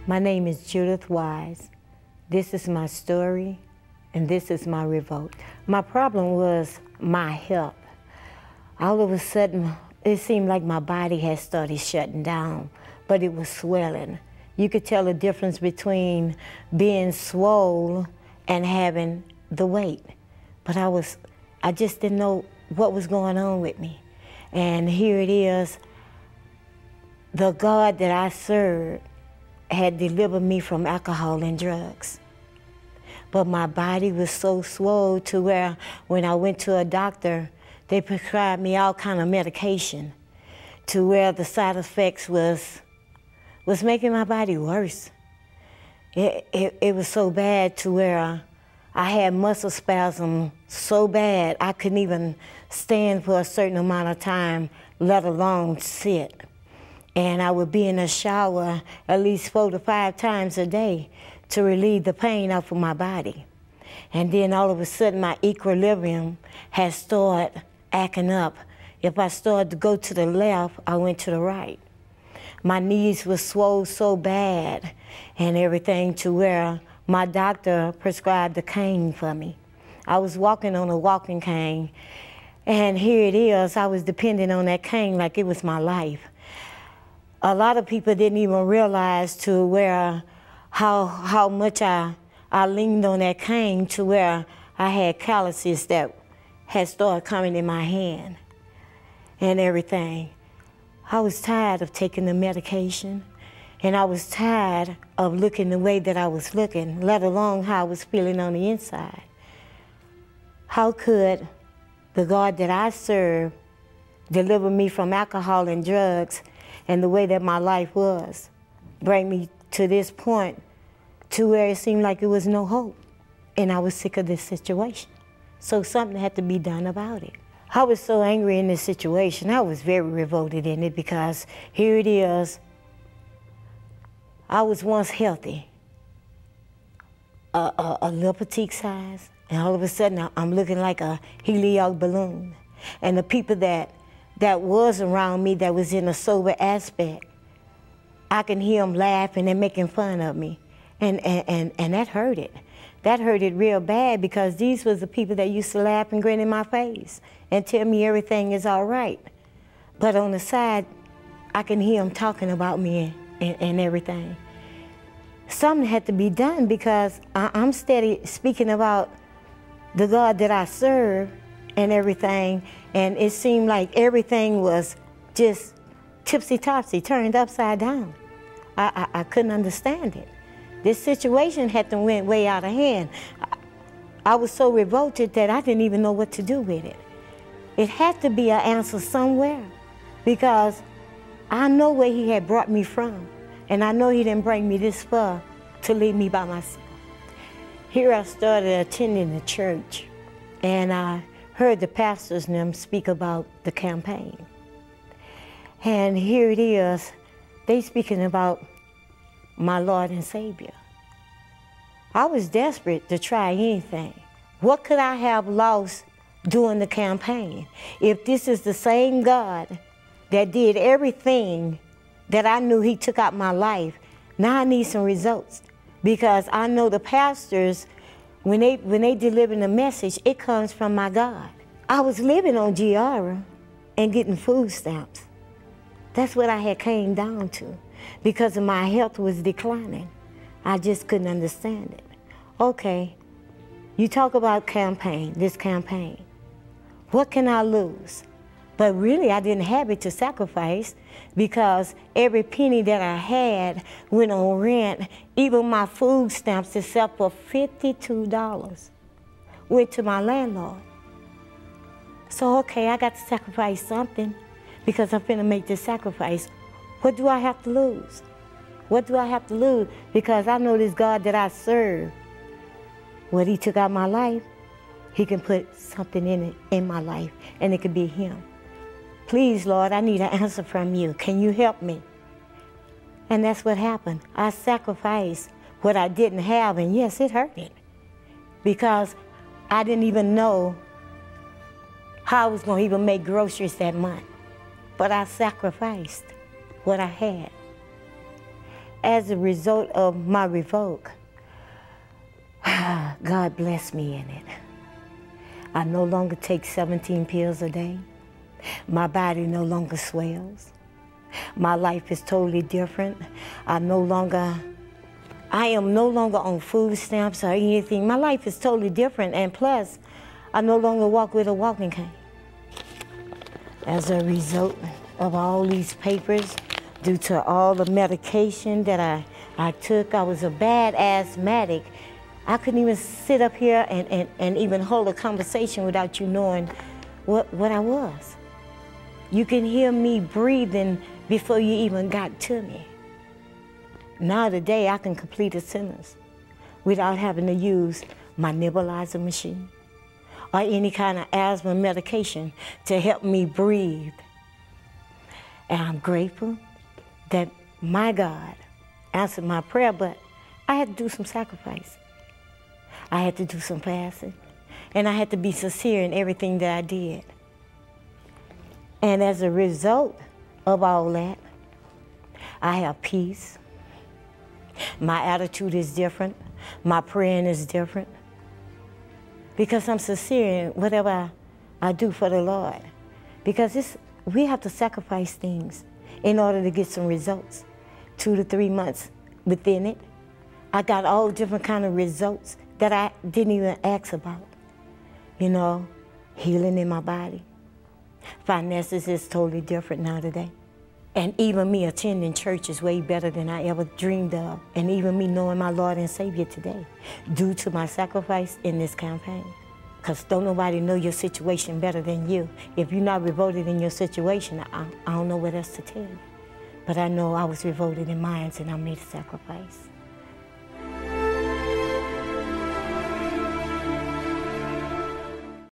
My name is Judith Wise. This is my story, and this is my revolt. My problem was my health. All of a sudden, it seemed like my body had started shutting down, but it was swelling. You could tell the difference between being swole and having the weight. But I just didn't know what was going on with me. And here it is, the God that I served had delivered me from alcohol and drugs. But my body was so swole to where when I went to a doctor, they prescribed me all kind of medication to where the side effects was making my body worse. It was so bad to where I had muscle spasm so bad I couldn't even stand for a certain amount of time, let alone sit. And I would be in a shower at least 4 to 5 times a day to relieve the pain off of my body. And then all of a sudden my equilibrium had started acting up. If I started to go to the left, I went to the right. My knees were swollen so bad and everything to where my doctor prescribed a cane for me. I was walking on a walking cane, and here it is, I was depending on that cane like it was my life. A lot of people didn't even realize to where how much I leaned on that cane to where I had calluses that had started coming in my hand and everything. I was tired of taking the medication, and I was tired of looking the way that I was looking, let alone how I was feeling on the inside. How could the God that I serve deliver me from alcohol and drugs and the way that my life was, bring me to this point to where it seemed like it was no hope, and I was sick of this situation. So something had to be done about it. I was so angry in this situation. I was very revolted in it because here it is. I was once healthy, a little petite size, and all of a sudden I'm looking like a helium balloon. And the people that was around me that was in a sober aspect, I can hear them laughing and making fun of me. And that hurt it. That hurt it real bad because these was the people that used to laugh and grin in my face and tell me everything is all right. But on the side, I can hear them talking about me and everything. Something had to be done because I'm steady speaking about the God that I serve and everything, and it seemed like everything was just tipsy-topsy, turned upside down. I couldn't understand it. This situation had to went way out of hand. I was so revolted that I didn't even know what to do with it. It had to be an answer somewhere because I know where he had brought me from, and I know he didn't bring me this far to leave me by myself. Here I started attending the church, and I heard the pastors and them speak about the campaign. And here it is, they speaking about my Lord and Savior. I was desperate to try anything. What could I have lost during the campaign if this is the same God that did everything that I knew he took out my life? Now I need some results because I know the pastors, when they deliver the message, it comes from my God. I was living on Giara and getting food stamps. That's what I had came down to because of my health was declining. I just couldn't understand it. Okay, you talk about this campaign. What can I lose? But really, I didn't have it to sacrifice because every penny that I had went on rent. Even my food stamps, except for $52, went to my landlord. So, okay, I got to sacrifice something because I'm finna make this sacrifice. What do I have to lose? What do I have to lose? Because I know this God that I serve, when he took out my life, he can put something in it, in my life, and it could be him. Please, Lord, I need an answer from you. Can you help me? And that's what happened. I sacrificed what I didn't have, and yes, it hurted because I didn't even know how I was going to even make groceries that month. But I sacrificed what I had. as a result of my revoke, God blessed me in it. I no longer take 17 pills a day. My body no longer swells. My life is totally different. I am no longer on food stamps or anything. My life is totally different, and plus, I no longer walk with a walking cane. As a result of all these papers, due to all the medication that I took, I was a bad asthmatic. I couldn't even sit up here and even hold a conversation without you knowing what I was. You can hear me breathing before you even got to me. Now today I can complete a sentence without having to use my nebulizer machine or any kind of asthma medication to help me breathe. And I'm grateful that my God answered my prayer, but I had to do some sacrifice. I had to do some fasting, and I had to be sincere in everything that I did. And as a result of all that, I have peace. My attitude is different. My praying is different. Because I'm sincere in whatever I do for the Lord. Because we have to sacrifice things in order to get some results. 2 to 3 months within it, I got all different kind of results that I didn't even ask about. You know, healing in my body. Finances is totally different now today. And even me attending church is way better than I ever dreamed of. And even me knowing my Lord and Savior today, due to my sacrifice in this campaign. Because don't nobody know your situation better than you. If you're not revolted in your situation, I don't know what else to tell you. But I know I was revolted in mine, and I made a sacrifice.